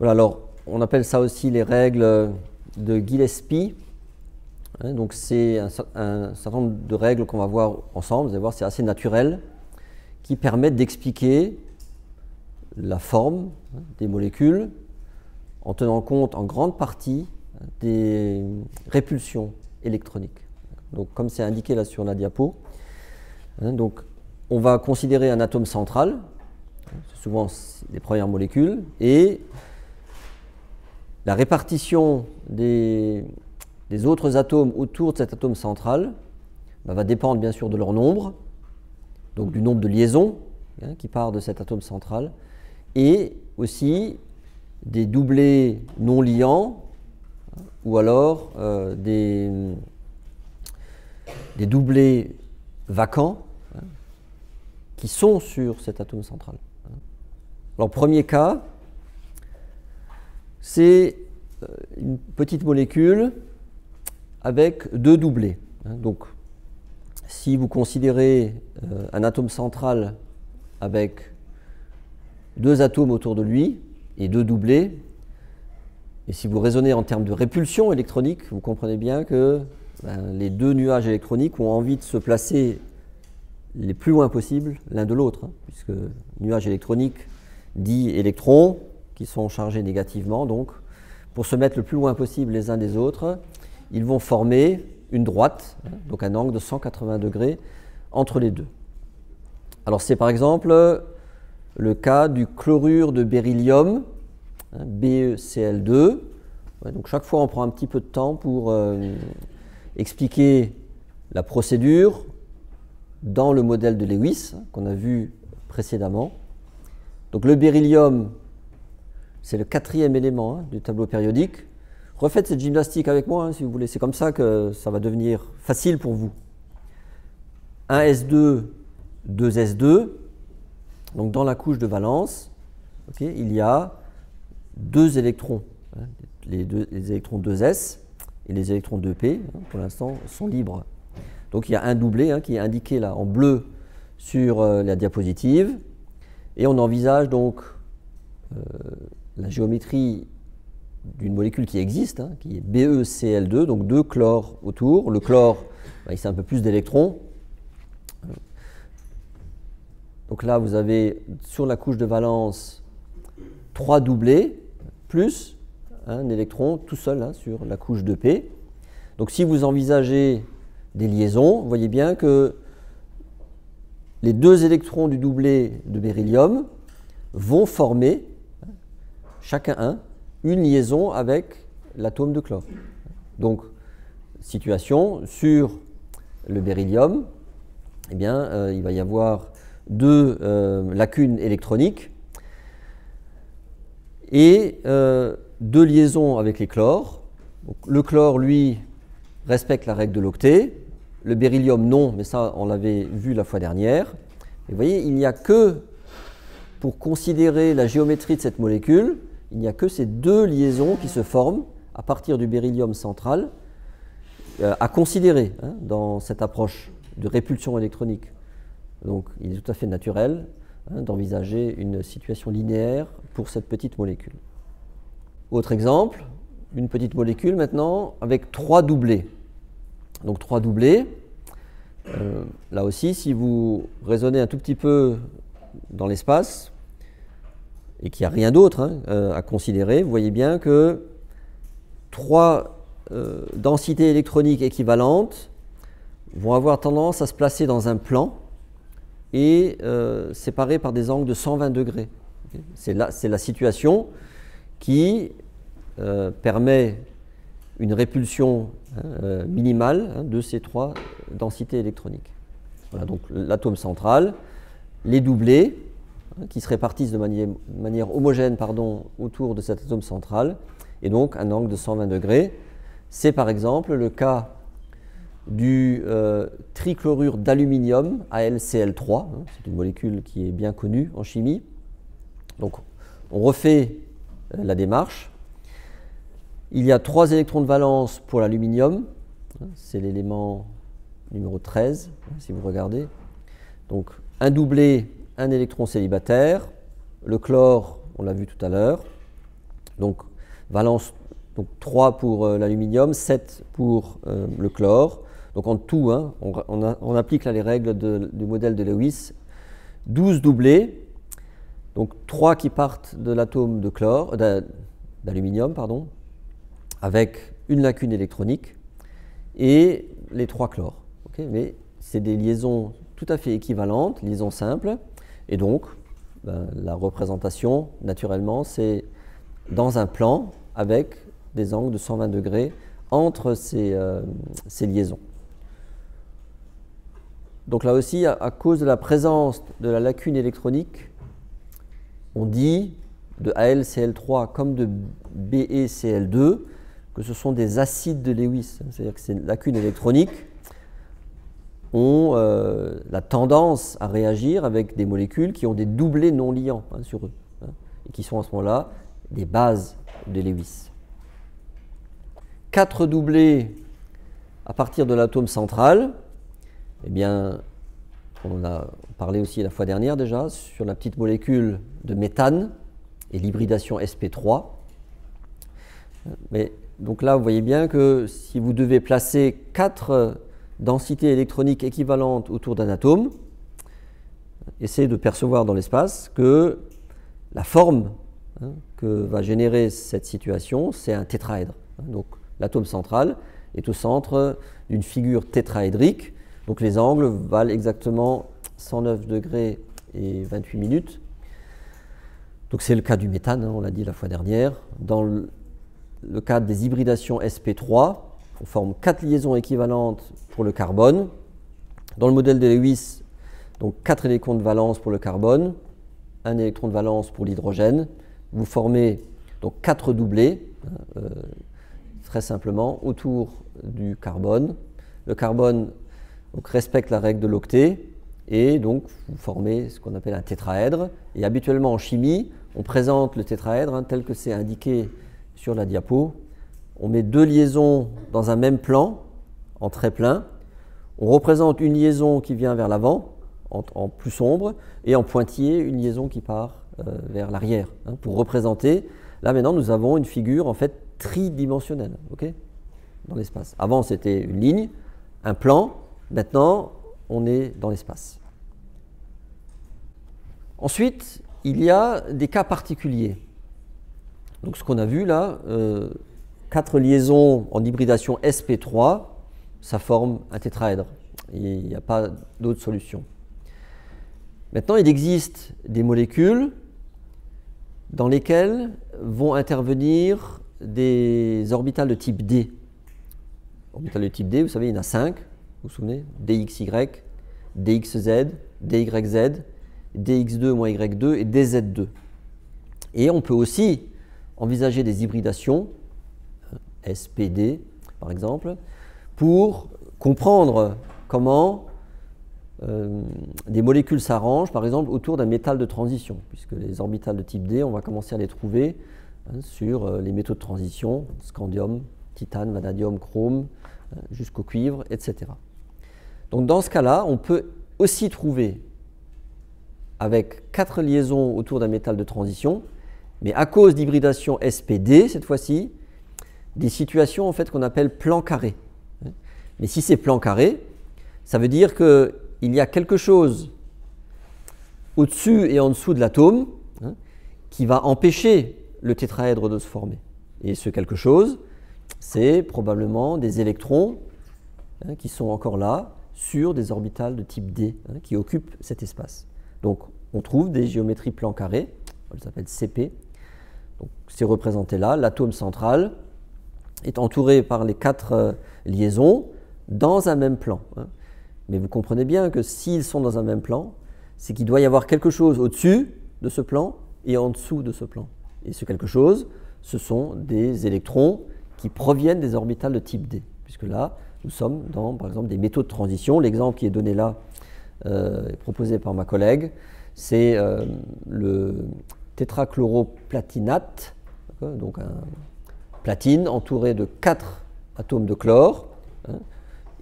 Voilà, alors on appelle ça aussi les règles de Gillespie. Donc c'est un certain nombre de règles qu'on va voir ensemble, vous allez voir c'est assez naturel, qui permettent d'expliquer la forme des molécules en tenant compte en grande partie des répulsions électroniques. Donc comme c'est indiqué là sur la diapo, donc on va considérer un atome central, c'est souvent les premières molécules, et la répartition des autres atomes autour de cet atome central va dépendre bien sûr de leur nombre, donc du nombre de liaisons qui part de cet atome central, et aussi des doublés non liants ou alors des doublés vacants qui sont sur cet atome central. Alors, premier cas, c'est une petite molécule avec deux doublés. Donc, si vous considérez un atome central avec deux atomes autour de lui et deux doublés, et si vous raisonnez en termes de répulsion électronique, vous comprenez bien que les deux nuages électroniques ont envie de se placer les plus loin possible l'un de l'autre, puisque nuage électronique dit électrons qui sont chargés négativement, donc pour se mettre le plus loin possible les uns des autres, ils vont former une droite, donc un angle de 180 degrés entre les deux. Alors c'est par exemple le cas du chlorure de beryllium, BeCl2. Donc chaque fois on prend un petit peu de temps pour expliquer la procédure dans le modèle de Lewis qu'on a vu précédemment. Donc le beryllium, c'est le quatrième élément du tableau périodique. Refaites cette gymnastique avec moi si vous voulez, c'est comme ça que ça va devenir facile pour vous. 1s2, 2s2, donc dans la couche de valence, il y a deux électrons, les électrons 2s et les électrons 2p, pour l'instant, sont libres. Donc il y a un doublé qui est indiqué là en bleu sur la diapositive, et on envisage donc la géométrie d'une molécule qui existe, qui est BeCl2, donc deux chlores autour. Le chlore, c'est un peu plus d'électrons. Donc là, vous avez sur la couche de valence 3 doublés, plus un électron tout seul sur la couche 2p. Donc si vous envisagez des liaisons, vous voyez bien que les deux électrons du doublé de beryllium vont former, chacun une liaison avec l'atome de chlore. Donc, situation, sur le beryllium, il va y avoir deux lacunes électroniques et deux liaisons avec les chlores. Donc, le chlore, lui, respecte la règle de l'octet. Le beryllium, non, mais ça, on l'avait vu la fois dernière. Et vous voyez, il n'y a que, pour considérer la géométrie de cette molécule, il n'y a que ces deux liaisons qui se forment à partir du beryllium central à considérer dans cette approche de répulsion électronique. Donc, il est tout à fait naturel d'envisager une situation linéaire pour cette petite molécule. Autre exemple, une petite molécule maintenant avec trois doublés. Donc trois doublés. Là aussi, si vous raisonnez un tout petit peu dans l'espace et qu'il n'y a rien d'autre à considérer, vous voyez bien que trois densités électroniques équivalentes vont avoir tendance à se placer dans un plan et séparées par des angles de 120 degrés. C'est la situation qui permet une répulsion minimale de ces trois densités électroniques. Voilà, donc l'atome central, les doublés qui se répartissent de manière homogène autour de cet atome central, et donc un angle de 120 degrés. C'est par exemple le cas du trichlorure d'aluminium, AlCl3, c'est une molécule qui est bien connue en chimie. Donc on refait la démarche. Il y a 3 électrons de valence pour l'aluminium, c'est l'élément numéro 13, si vous regardez. Donc un doublé, un électron célibataire, le chlore, on l'a vu tout à l'heure, Donc valence donc 3 pour l'aluminium, 7 pour le chlore. Donc en tout, hein, on applique là les règles du modèle de Lewis. 12 doublés, donc 3 qui partent de l'atome d'aluminium, avec une lacune électronique, et les 3 chlores. Okay, mais c'est des liaisons tout à fait équivalentes, liaisons simples, et donc la représentation, naturellement, c'est dans un plan avec des angles de 120 degrés entre ces liaisons. Donc là aussi, à cause de la présence de la lacune électronique, on dit de AlCl3 comme de BeCl2 que ce sont des acides de Lewis. C'est-à-dire que ces lacunes électroniques ont la tendance à réagir avec des molécules qui ont des doublés non liants sur eux, et qui sont à ce moment-là des bases de Lewis. 4 doublés à partir de l'atome central, eh bien, on a parlé aussi la fois dernière déjà sur la petite molécule de méthane et l'hybridation sp3. Mais donc là, vous voyez bien que si vous devez placer 4 densités électroniques équivalentes autour d'un atome, essayez de percevoir dans l'espace que la forme que va générer cette situation, c'est un tétraèdre. Donc l'atome central est au centre d'une figure tétraédrique. Donc les angles valent exactement 109 degrés et 28 minutes. Donc c'est le cas du méthane, on l'a dit la fois dernière. Dans le cadre des hybridations sp3, on forme 4 liaisons équivalentes pour le carbone. Dans le modèle de Lewis, donc 4 électrons de valence pour le carbone, 1 électron de valence pour l'hydrogène. Vous formez donc 4 doublés, très simplement, autour du carbone. Le carbone donc, respecte la règle de l'octet et donc vous formez ce qu'on appelle un tétraèdre. Et habituellement en chimie, on présente le tétraèdre tel que c'est indiqué sur la diapo. On met 2 liaisons dans un même plan, en trait plein. On représente une liaison qui vient vers l'avant, en plus sombre, et en pointillé, une liaison qui part vers l'arrière. Pour représenter, là maintenant nous avons une figure en fait tridimensionnelle, dans l'espace. Avant c'était une ligne, un plan, maintenant on est dans l'espace. Ensuite, il y a des cas particuliers. Donc ce qu'on a vu là, 4 liaisons en hybridation sp3, ça forme un tétraèdre. Il n'y a pas d'autre solution. Maintenant, il existe des molécules dans lesquelles vont intervenir des orbitales de type D. Orbitales de type D, vous savez, il y en a 5, vous vous souvenez, DXY, DXZ, DYZ, DX2-Y2 et DZ2. Et on peut aussi envisager des hybridations, SPD par exemple, pour comprendre comment des molécules s'arrangent, par exemple, autour d'un métal de transition, puisque les orbitales de type D, on va commencer à les trouver sur les métaux de transition, scandium, titane, vanadium, chrome, jusqu'au cuivre, etc. Donc dans ce cas-là, on peut aussi trouver, avec 4 liaisons autour d'un métal de transition, mais à cause d'hybridation SPD, cette fois-ci, des situations en fait qu'on appelle plan carré. Mais si c'est plan carré, ça veut dire qu'il y a quelque chose au-dessus et en dessous de l'atome qui va empêcher le tétraèdre de se former. Et ce quelque chose, c'est probablement des électrons qui sont encore là sur des orbitales de type D qui occupent cet espace. Donc on trouve des géométries plan carré, on les appelle CP. C'est représenté là, l'atome central est entouré par les 4 liaisons dans un même plan. Mais vous comprenez bien que s'ils sont dans un même plan, c'est qu'il doit y avoir quelque chose au-dessus de ce plan et en dessous de ce plan. Et ce quelque chose, ce sont des électrons qui proviennent des orbitales de type D. Puisque là, nous sommes dans, par exemple, des métaux de transition. L'exemple qui est donné là, proposé par ma collègue, c'est le tétrachloroplatinate, donc un platine entouré de 4 atomes de chlore.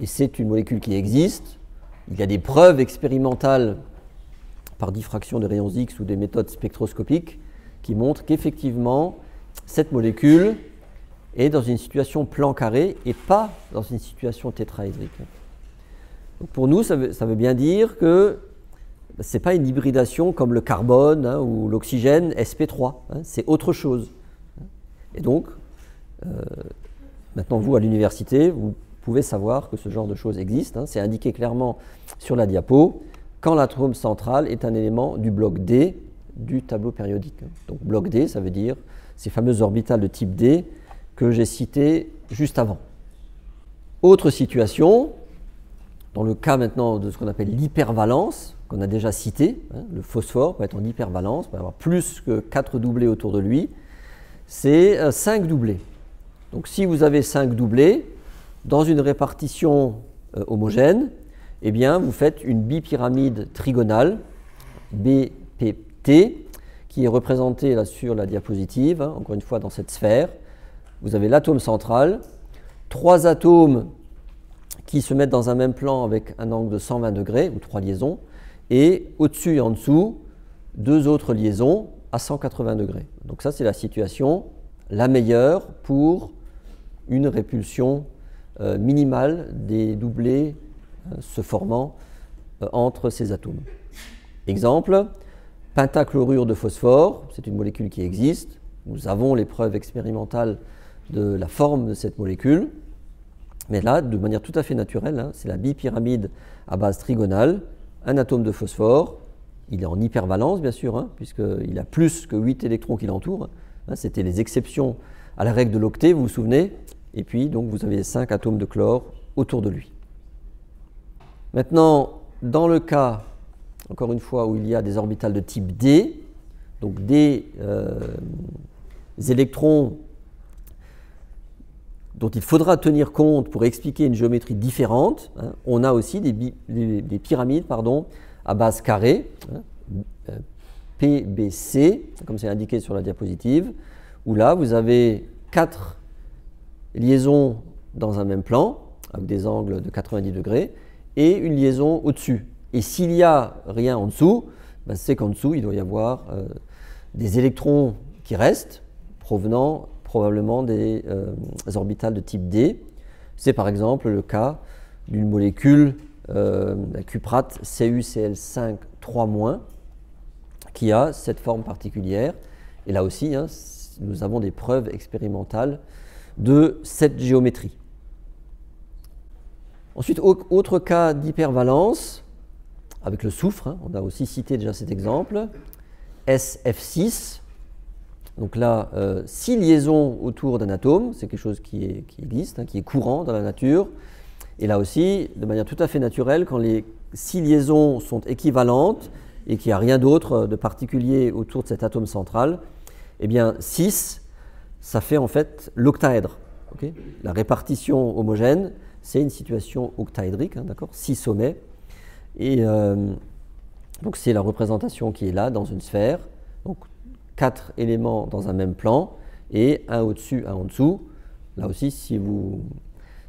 Et c'est une molécule qui existe. Il y a des preuves expérimentales par diffraction de rayons X ou des méthodes spectroscopiques qui montrent qu'effectivement, cette molécule est dans une situation plan carré et pas dans une situation tétraédrique. Donc pour nous, ça veut bien dire que ce n'est pas une hybridation comme le carbone ou l'oxygène sp3, c'est autre chose. Et donc, maintenant vous à l'université, vous pouvez savoir que ce genre de choses existe, c'est indiqué clairement sur la diapo, quand l'atome central est un élément du bloc D du tableau périodique. Donc bloc D, ça veut dire ces fameuses orbitales de type D que j'ai citées juste avant. Autre situation, dans le cas maintenant de ce qu'on appelle l'hypervalence, qu'on a déjà cité, le phosphore peut être en hypervalence, peut avoir plus que 4 doublés autour de lui, c'est 5 doublés. Donc si vous avez 5 doublés, dans une répartition homogène, eh bien vous faites une bipyramide trigonale, BPT, qui est représentée là sur la diapositive, encore une fois dans cette sphère. Vous avez l'atome central, 3 atomes qui se mettent dans un même plan avec un angle de 120 degrés, ou 3 liaisons, et au-dessus et en dessous, 2 autres liaisons à 180 degrés. Donc ça, c'est la situation la meilleure pour une répulsion minimale des doublés se formant entre ces atomes. Exemple, pentachlorure de phosphore, c'est une molécule qui existe. Nous avons les preuves expérimentales de la forme de cette molécule. Mais là, de manière tout à fait naturelle, c'est la bipyramide à base trigonale, un atome de phosphore, il est en hypervalence bien sûr, puisqu'il a plus que 8 électrons qui l'entourent. C'était les exceptions à la règle de l'octet, vous vous souvenez. Et puis, donc, vous avez 5 atomes de chlore autour de lui. Maintenant, dans le cas, encore une fois, où il y a des orbitales de type D, donc des électrons dont il faudra tenir compte pour expliquer une géométrie différente, on a aussi des pyramides à base carrée, PBC, comme c'est indiqué sur la diapositive, où là, vous avez 4 liaisons dans un même plan, avec des angles de 90 degrés, et une liaison au-dessus. Et s'il n'y a rien en dessous, c'est qu'en dessous, il doit y avoir des électrons qui restent, provenant probablement des orbitales de type D. C'est par exemple le cas d'une molécule, la cuprate CuCl5 3-, qui a cette forme particulière. Et là aussi, nous avons des preuves expérimentales de cette géométrie. Ensuite, autre cas d'hypervalence, avec le soufre, on a aussi cité déjà cet exemple, SF6. Donc là, 6 liaisons autour d'un atome, c'est quelque chose qui existe, qui est courant dans la nature. Et là aussi, de manière tout à fait naturelle, quand les 6 liaisons sont équivalentes et qu'il n'y a rien d'autre de particulier autour de cet atome central, eh bien 6, ça fait en fait l'octaèdre. Okay, la répartition homogène, c'est une situation octaédrique, 6 sommets. Et donc c'est la représentation qui est là dans une sphère. Donc 4 éléments dans un même plan et un au-dessus, un en dessous. Là aussi, si vous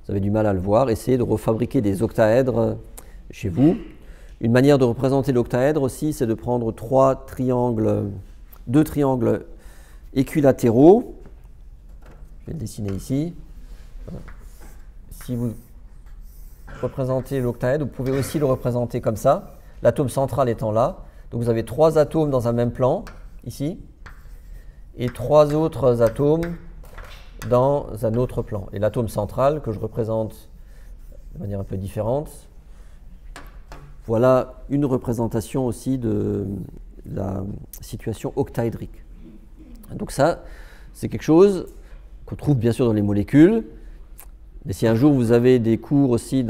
avez du mal à le voir, essayez de refabriquer des octaèdres chez vous. Une manière de représenter l'octaèdre aussi, c'est de prendre 2 triangles équilatéraux. Je vais le dessiner ici. Si vous représentez l'octaèdre, vous pouvez aussi le représenter comme ça, l'atome central étant là. Donc vous avez 3 atomes dans un même plan, ici, et 3 autres atomes dans un autre plan. Et l'atome central, que je représente de manière un peu différente, voilà une représentation aussi de la situation octaédrique. Donc ça, c'est quelque chose qu'on trouve bien sûr dans les molécules, mais si un jour vous avez des cours aussi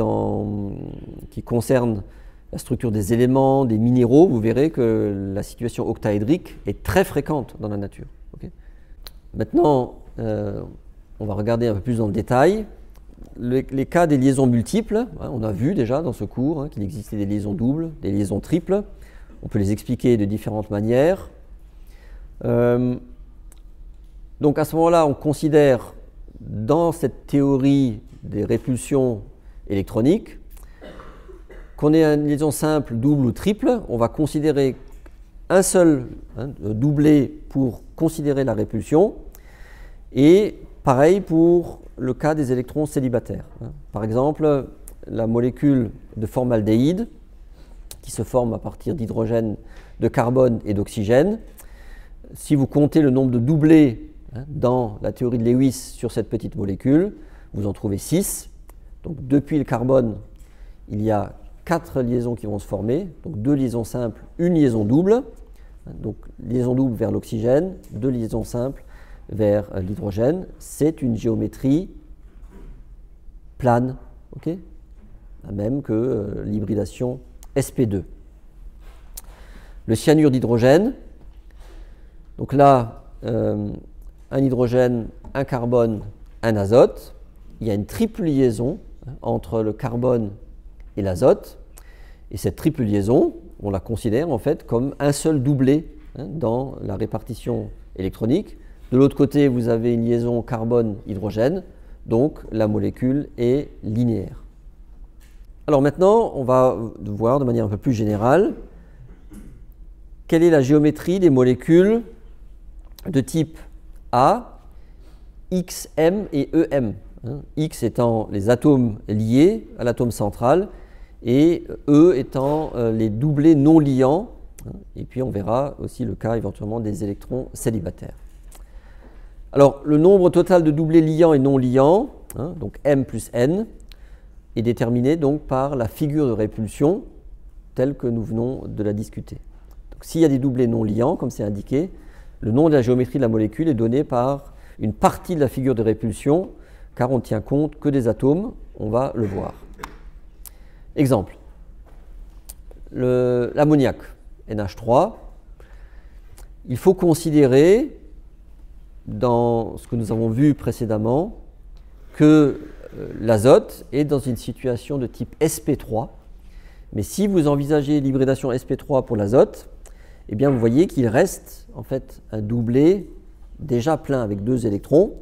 qui concernent la structure des éléments, des minéraux, vous verrez que la situation octaédrique est très fréquente dans la nature. Okay. Maintenant, on va regarder un peu plus dans le détail. Les cas des liaisons multiples, on a vu déjà dans ce cours qu'il existait des liaisons doubles, des liaisons triples. On peut les expliquer de différentes manières. Donc à ce moment-là, on considère dans cette théorie des répulsions électroniques qu'on ait une liaison simple, double ou triple, on va considérer un seul doublé pour considérer la répulsion. Et pareil pour le cas des électrons célibataires. Par exemple, la molécule de formaldéhyde, qui se forme à partir d'hydrogène, de carbone et d'oxygène, si vous comptez le nombre de doublés dans la théorie de Lewis sur cette petite molécule, vous en trouvez 6. Donc depuis le carbone, il y a 4 liaisons qui vont se former, donc 2 liaisons simples, une liaison double, donc liaison double vers l'oxygène, 2 liaisons simples vers l'hydrogène. C'est une géométrie plane, okay, la même que l'hybridation sp2. Le cyanure d'hydrogène, donc là, un hydrogène, un carbone, un azote. Il y a une triple liaison entre le carbone et l'azote. Et cette triple liaison, on la considère en fait comme un seul doublé dans la répartition électronique. De l'autre côté, vous avez une liaison carbone-hydrogène, donc la molécule est linéaire. Alors maintenant, on va voir de manière un peu plus générale quelle est la géométrie des molécules de type A, X, M et EM. X étant les atomes liés à l'atome central et E étant les doublés non liants. Et puis on verra aussi le cas éventuellement des électrons célibataires. Alors le nombre total de doublés liants et non liants, donc M plus N, est déterminé donc par la figure de répulsion telle que nous venons de la discuter. Donc s'il y a des doublés non liants, comme c'est indiqué, le nom de la géométrie de la molécule est donné par une partie de la figure de répulsion, car on ne tient compte que des atomes, on va le voir. Exemple, l'ammoniac, NH3, il faut considérer, dans ce que nous avons vu précédemment, que l'azote est dans une situation de type sp3, mais si vous envisagez l'hybridation sp3 pour l'azote, eh bien vous voyez qu'il reste en fait un doublé déjà plein avec 2 électrons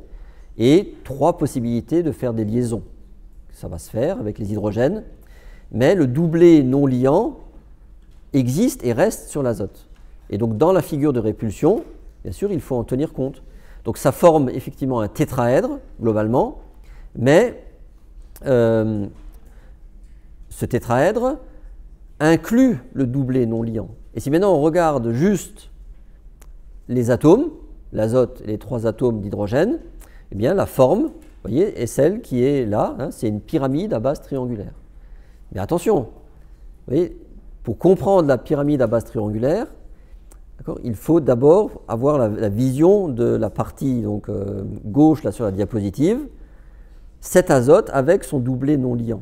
et 3 possibilités de faire des liaisons. Ça va se faire avec les hydrogènes, mais le doublé non liant existe et reste sur l'azote. Et donc dans la figure de répulsion, bien sûr, il faut en tenir compte. Donc ça forme effectivement un tétraèdre globalement, mais ce tétraèdre inclut le doublé non liant. Et si maintenant on regarde juste les atomes, l'azote et les 3 atomes d'hydrogène, eh bien la forme, vous voyez, est celle qui est là, c'est une pyramide à base triangulaire. Mais attention, vous voyez, pour comprendre la pyramide à base triangulaire, il faut d'abord avoir la vision de la partie donc, gauche là, sur la diapositive, cet azote avec son doublé non liant.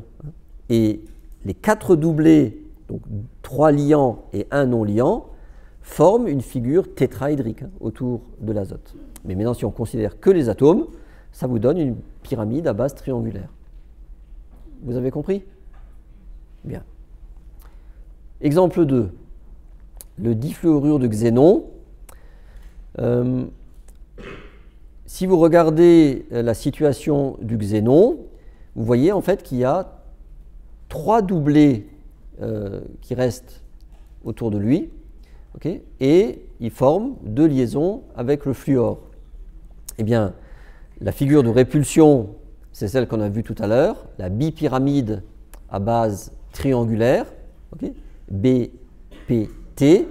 Et les 4 doublés, donc 3 liants et 1 non liant, forment une figure tétraédrique autour de l'azote. Mais maintenant, si on considère que les atomes, ça vous donne une pyramide à base triangulaire. Vous avez compris? Bien. Exemple 2. Le difluorure de xénon. Si vous regardez la situation du xénon, vous voyez en fait qu'il y a 3 doublés qui restent autour de lui, okay, et il forme 2 liaisons avec le fluor. Eh bien, la figure de répulsion, c'est celle qu'on a vue tout à l'heure, la bipyramide à base triangulaire, okay, BPT,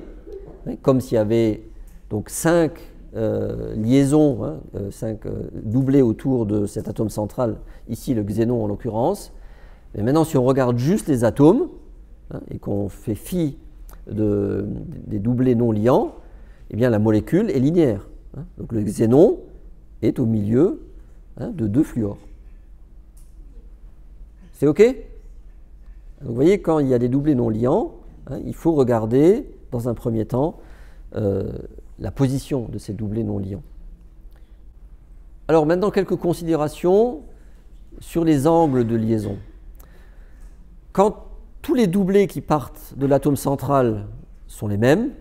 comme s'il y avait donc 5 liaisons, 5 doublés autour de cet atome central, ici le xénon en l'occurrence. Mais maintenant, si on regarde juste les atomes et qu'on fait fi des doublés non liants, eh bien la molécule est linéaire. Donc le xénon est au milieu de 2 fluors. C'est OK? Donc, vous voyez, quand il y a des doublés non liants, il faut regarder dans un premier temps la position de ces doublés non liants. Alors maintenant, quelques considérations sur les angles de liaison. Quand tous les doublés qui partent de l'atome central sont les mêmes,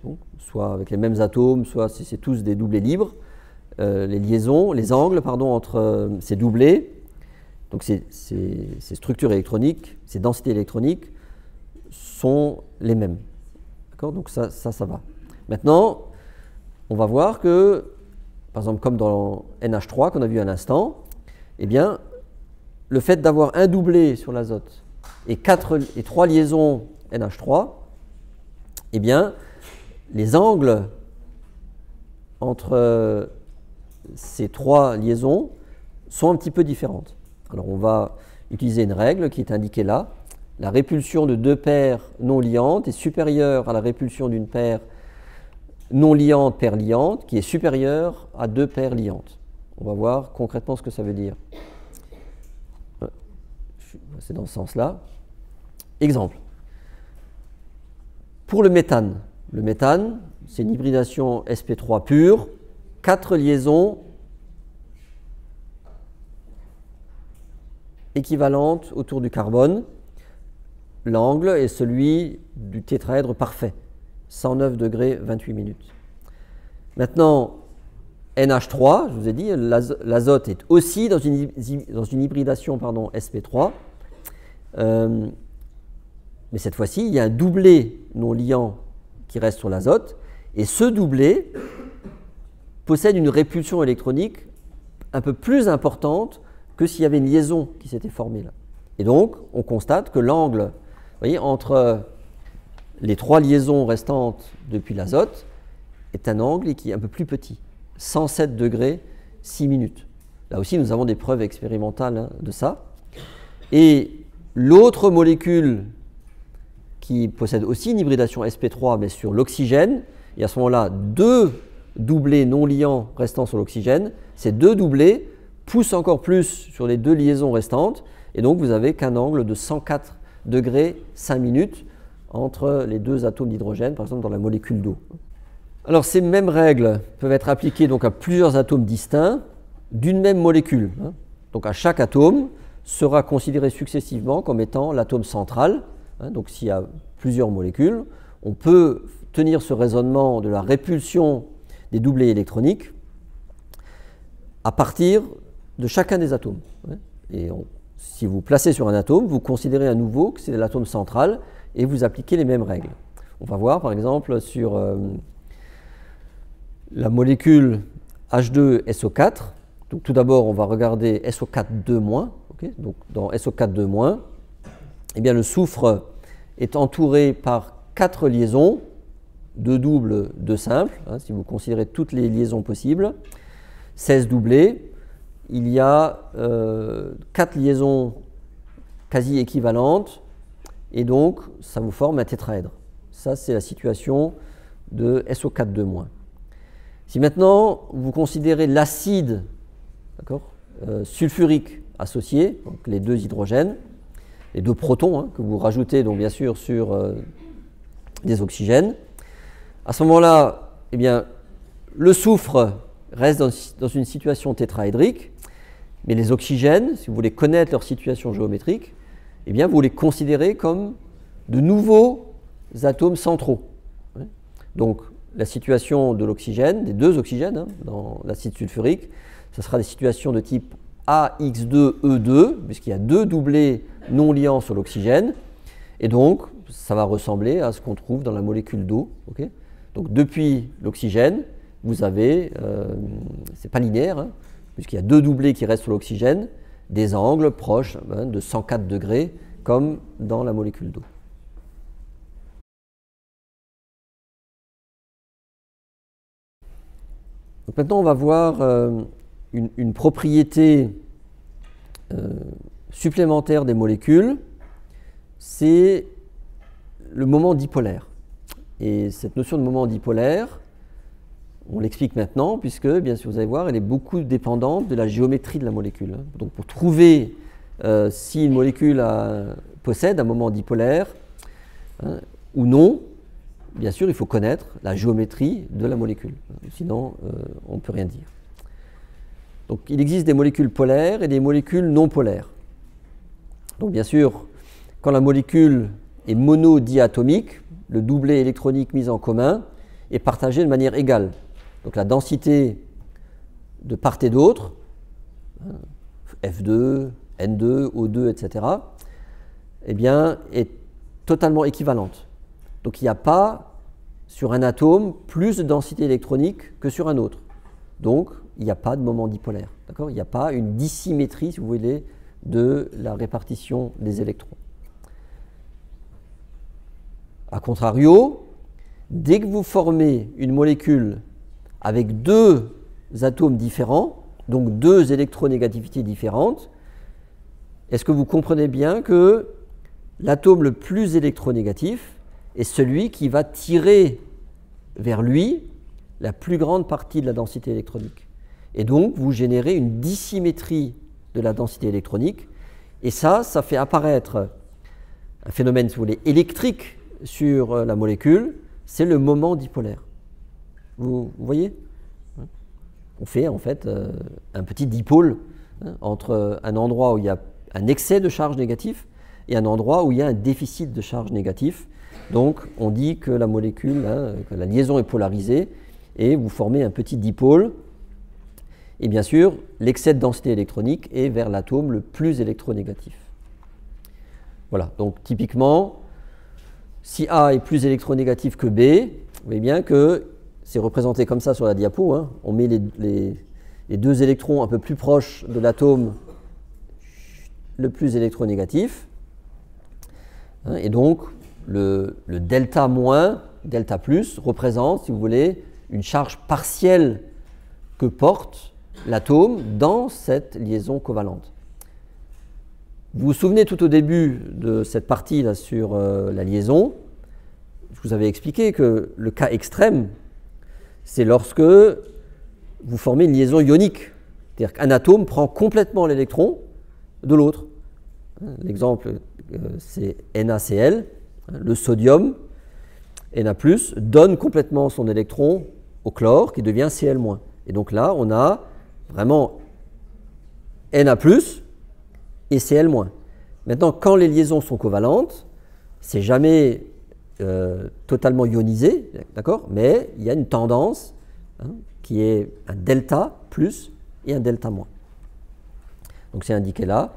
donc, soit avec les mêmes atomes, soit si c'est tous des doublés libres, les angles entre ces doublés, donc ces structures électroniques, ces densités électroniques sont les mêmes. D'accord ? Donc ça va. Maintenant, on va voir que par exemple comme dans NH3 qu'on a vu à l'instant, eh bien, le fait d'avoir un doublé sur l'azote et 3 liaisons NH3, eh bien, les angles entre ces 3 liaisons sont un petit peu différentes. Alors on va utiliser une règle qui est indiquée là. La répulsion de 2 paires non liantes est supérieure à la répulsion d'une paire non liante paire liante qui est supérieure à 2 paires liantes. On va voir concrètement ce que ça veut dire. C'est dans ce sens-là. Exemple. Pour le méthane, c'est une hybridation sp3 pure, 4 liaisons équivalentes autour du carbone. L'angle est celui du tétraèdre parfait, 109 degrés 28 minutes. Maintenant, NH3, je vous ai dit, l'azote est aussi dans une hybridation sp3, mais cette fois-ci, il y a un doublé non liant qui reste sur l'azote, et ce doublé possède une répulsion électronique un peu plus importante que s'il y avait une liaison qui s'était formée là. Et donc, on constate que l'angle, vous voyez, entre les 3 liaisons restantes depuis l'azote est un angle qui est un peu plus petit, 107 degrés 6 minutes. Là aussi, nous avons des preuves expérimentales de ça. Et l'autre molécule qui possède aussi une hybridation sp3, mais sur l'oxygène, et à ce moment-là, 2 doublés non liants restant sur l'oxygène, ces 2 doublés poussent encore plus sur les 2 liaisons restantes, et donc vous avez qu'un angle de 104 degrés 5 minutes entre les 2 atomes d'hydrogène, par exemple dans la molécule d'eau. Alors ces mêmes règles peuvent être appliquées donc à plusieurs atomes distincts d'une même molécule. Donc à chaque atome sera considéré successivement comme étant l'atome central. Donc s'il y a plusieurs molécules, on peut tenir ce raisonnement de la répulsion des doublés électroniques à partir de chacun des atomes. Et si vous placez sur un atome, vous considérez à nouveau que c'est l'atome central et vous appliquez les mêmes règles. On va voir par exemple sur la molécule H2SO4. Donc, tout d'abord, on va regarder SO4 2-. Donc, dans SO4 2-, eh bien, le soufre est entouré par 4 liaisons, 2 doubles, 2 simples, si vous considérez toutes les liaisons possibles, 16 doublés. Il y a 4 liaisons quasi équivalentes, et donc ça vous forme un tétraèdre. Ça, c'est la situation de SO4 2-. Si maintenant vous considérez l'acide sulfurique associé, donc les 2 hydrogènes, les 2 protons que vous rajoutez donc bien sûr sur des oxygènes, à ce moment-là, eh bien, le soufre reste dans une situation tétraédrique, mais les oxygènes, si vous voulez connaître leur situation géométrique, eh bien, vous les considérez comme de nouveaux atomes centraux. Donc, la situation de l'oxygène, des 2 oxygènes dans l'acide sulfurique, ce sera des situations de type AX2E2, puisqu'il y a 2 doublés non liants sur l'oxygène, et donc ça va ressembler à ce qu'on trouve dans la molécule d'eau. Donc depuis l'oxygène, vous avez, c'est pas linéaire, puisqu'il y a 2 doublés qui restent sur l'oxygène, des angles proches de 104 degrés, comme dans la molécule d'eau. Donc maintenant, on va voir une propriété supplémentaire des molécules, c'est le moment dipolaire. Et cette notion de moment dipolaire, on l'explique maintenant, puisque, bien sûr, vous allez voir, elle est beaucoup dépendante de la géométrie de la molécule. Donc pour trouver si une molécule possède un moment dipolaire ou non, bien sûr, il faut connaître la géométrie de la molécule. Sinon, on ne peut rien dire. Donc, il existe des molécules polaires et des molécules non polaires. Donc, bien sûr, quand la molécule est monodiatomique, le doublé électronique mis en commun est partagé de manière égale. Donc, la densité de part et d'autre, F2, N2, O2, etc., eh bien, est totalement équivalente. Donc il n'y a pas sur un atome plus de densité électronique que sur un autre. donc il n'y a pas de moment dipolaire. Il n'y a pas une dissymétrie, si vous voulez, de la répartition des électrons. A contrario, dès que vous formez une molécule avec deux atomes différents, donc deux électronégativités différentes, est-ce que vous comprenez bien que l'atome le plus électronégatif est celui qui va tirer vers lui la plus grande partie de la densité électronique. Et donc, vous générez une dissymétrie de la densité électronique, et ça fait apparaître un phénomène, si vous voulez, électrique sur la molécule, c'est le moment dipolaire. Vous voyez? On fait en fait un petit dipôle entre un endroit où il y a un excès de charge négatif et un endroit où il y a un déficit de charge négatif. Donc on dit que la molécule, que la liaison est polarisée et vous formez un petit dipôle. Et bien sûr, l'excès de densité électronique est vers l'atome le plus électronégatif. Voilà, donc typiquement, si A est plus électronégatif que B, vous voyez bien que c'est représenté comme ça sur la diapo. On met les deux électrons un peu plus proches de l'atome le plus électronégatif. Et donc, le delta moins, delta plus, représente, si vous voulez, une charge partielle que porte l'atome dans cette liaison covalente. Vous vous souvenez tout au début de cette partie-là sur la liaison, je vous avais expliqué que le cas extrême, c'est lorsque vous formez une liaison ionique. C'est-à-dire qu'un atome prend complètement l'électron de l'autre. L'exemple, c'est NaCl, le sodium, Na+, donne complètement son électron au chlore qui devient Cl-. Et donc là, on a vraiment Na+, et Cl-. Maintenant, quand les liaisons sont covalentes, c'est jamais totalement ionisé, d'accord, mais il y a une tendance qui est un delta plus et un delta moins. Donc c'est indiqué là.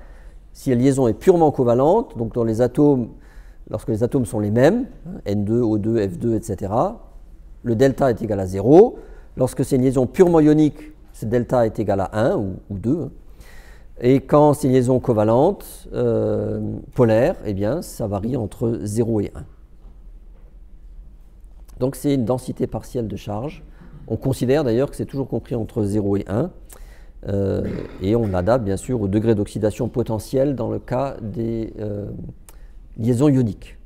Si la liaison est purement covalente, donc dans les atomes, lorsque les atomes sont les mêmes, N2, O2, F2, etc., le delta est égal à 0. Lorsque c'est une liaison purement ionique, ce delta est égal à 1 ou 2. Et quand c'est une liaison covalente, polaire, eh bien, ça varie entre 0 et 1. Donc c'est une densité partielle de charge. On considère d'ailleurs que c'est toujours compris entre 0 et 1. Et on l'adapte bien sûr au degré d'oxydation potentiel dans le cas des liaisons ioniques.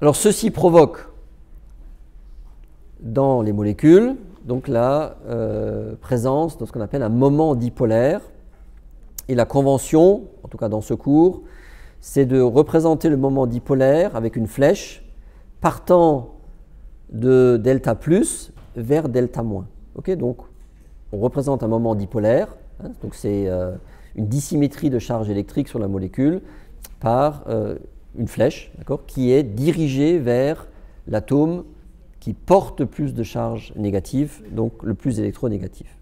Alors ceci provoque dans les molécules donc la présence de ce qu'on appelle un moment dipolaire. Et la convention, en tout cas dans ce cours, c'est de représenter le moment dipolaire avec une flèche partant de delta plus vers delta moins. Okay, donc on représente un moment dipolaire, donc c'est une dissymétrie de charge électrique sur la molécule par une flèche, qui est dirigée vers l'atome qui porte plus de charge négative, donc le plus électronégatif.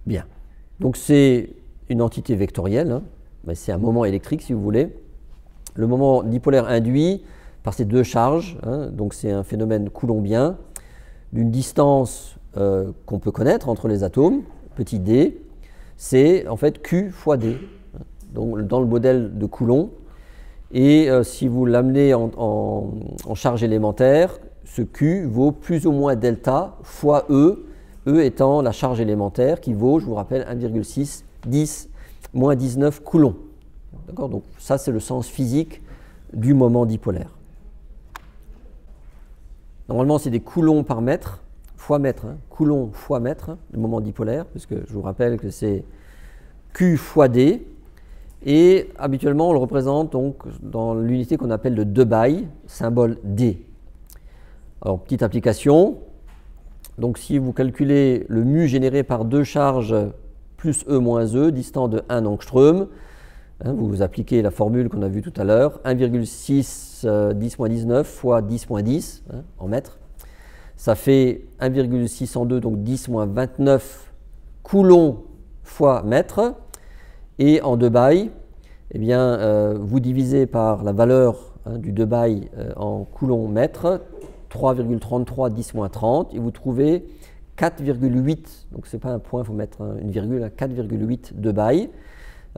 Bien, donc c'est une entité vectorielle, mais c'est un moment électrique si vous voulez. Le moment dipolaire induit par ces deux charges, donc c'est un phénomène coulombien d'une distance qu'on peut connaître entre les atomes, petit d, c'est en fait Q fois d, donc dans le modèle de Coulomb. Et si vous l'amenez en charge élémentaire, ce Q vaut plus ou moins delta fois E, E étant la charge élémentaire qui vaut, je vous rappelle, 1,6 10 moins 19 coulombs. D'accord ? Donc ça, c'est le sens physique du moment dipolaire. Normalement, c'est des coulombs par mètre, fois mètre, coulomb fois mètre, le moment dipolaire, puisque je vous rappelle que c'est Q fois D. Et habituellement, on le représente donc dans l'unité qu'on appelle le Debye, symbole D. Alors, petite application. Donc, si vous calculez le mu généré par deux charges plus E moins E, distant de 1 angstrom, vous appliquez la formule qu'on a vue tout à l'heure, 1,6 10 moins 19 fois 10 moins 10 en mètres. Ça fait 1,602, donc 10 moins 29 coulombs fois mètre. Et en Debye, eh bien, vous divisez par la valeur du 2 bail en coulomb mètre, 3,33 10-30, et vous trouvez 4,8, donc ce n'est pas un point, il faut mettre une virgule, 4,8 2 bail.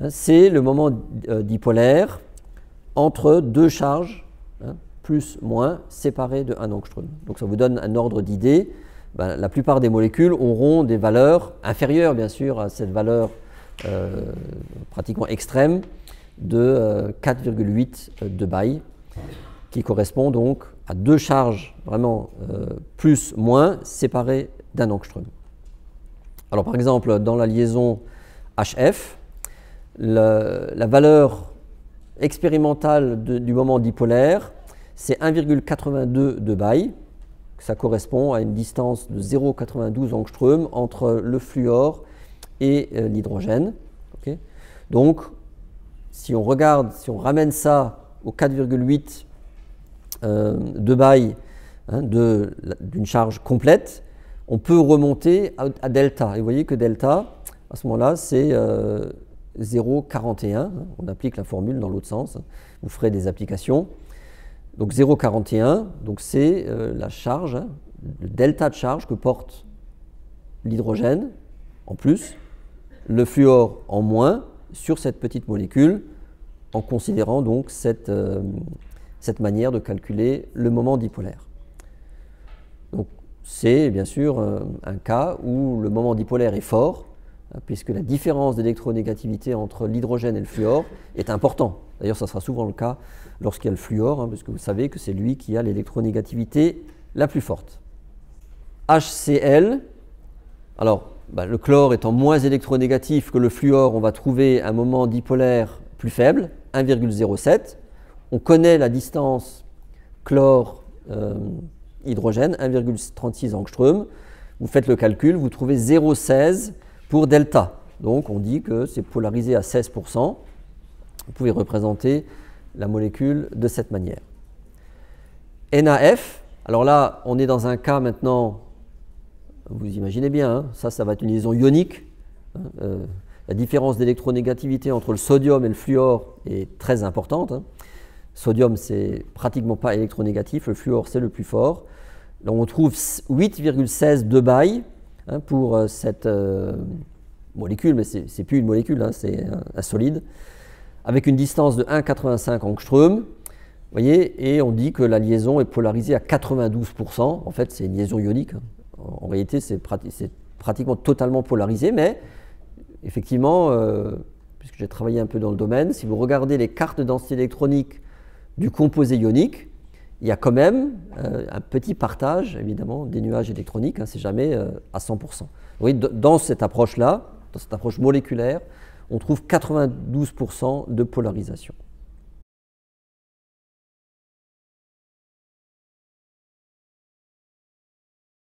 C'est le moment dipolaire entre deux charges, plus, moins, séparées de 1 angstrom. Donc ça vous donne un ordre d'idée. La plupart des molécules auront des valeurs inférieures, bien sûr, à cette valeur pratiquement extrême de 4,8 2 bail, qui correspond donc à deux charges vraiment plus, moins, séparées d'1 angstrom. Alors par exemple, dans la liaison HF, la valeur expérimentale du moment dipolaire, c'est 1,82 2 bail. Ça correspond à une distance de 0,92 angstrom entre le fluor et l'hydrogène. Okay. Donc, si on regarde, si on ramène ça au 4,8 2 bail d'une charge complète, on peut remonter à delta. Et vous voyez que delta, à ce moment-là, c'est 0,41. On applique la formule dans l'autre sens. Vous ferez des applications. Donc 0,41, donc c'est la charge, le delta de charge que porte l'hydrogène en plus, le fluor en moins sur cette petite molécule, en considérant donc cette manière de calculer le moment dipolaire. Donc c'est bien sûr un cas où le moment dipolaire est fort, puisque la différence d'électronégativité entre l'hydrogène et le fluor est important. D'ailleurs, ça sera souvent le cas lorsqu'il y a le fluor, parce que vous savez que c'est lui qui a l'électronégativité la plus forte. HCl, alors le chlore étant moins électronégatif que le fluor, on va trouver un moment dipolaire plus faible, 1,07. On connaît la distance chlore-hydrogène, 1,36 angstrom. Vous faites le calcul, vous trouvez 0,16 pour delta. Donc on dit que c'est polarisé à 16%. Vous pouvez représenter la molécule de cette manière. NaF, alors là, on est dans un cas maintenant, vous imaginez bien, ça va être une liaison ionique. La différence d'électronégativité entre le sodium et le fluor est très importante. Sodium, c'est pratiquement pas électronégatif, le fluor, c'est le plus fort. Là, on trouve 8,16 2 bail pour cette molécule, mais ce n'est plus une molécule, c'est un solide, avec une distance de 1,85 angstrom, vous voyez, et on dit que la liaison est polarisée à 92%. En fait, c'est une liaison ionique. En réalité, c'est pratiquement totalement polarisé, mais effectivement, puisque j'ai travaillé un peu dans le domaine, si vous regardez les cartes de densité électronique du composé ionique, il y a quand même un petit partage, évidemment, des nuages électroniques, c'est jamais à 100%. Vous voyez, dans cette approche-là, dans cette approche moléculaire, on trouve 92% de polarisation.